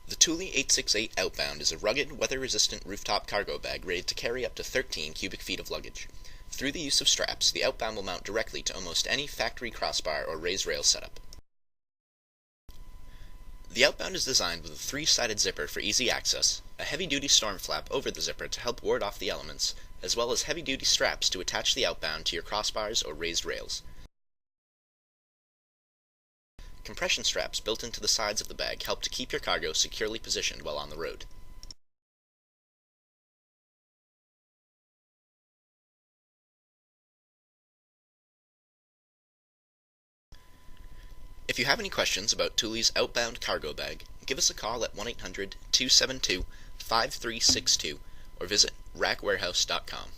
The Thule 868 Outbound is a rugged, weather-resistant rooftop cargo bag rated to carry up to 13 cubic feet of luggage. Through the use of straps, the Outbound will mount directly to almost any factory crossbar or raised rail setup. The Outbound is designed with a 3-sided zipper for easy access, a heavy-duty storm flap over the zipper to help ward off the elements, as well as heavy-duty straps to attach the Outbound to your crossbars or raised rails. Compression straps built into the sides of the bag help to keep your cargo securely positioned while on the road. If you have any questions about Thule's Outbound Cargo Bag, give us a call at 1-800-272-5362 or visit rackwarehouse.com.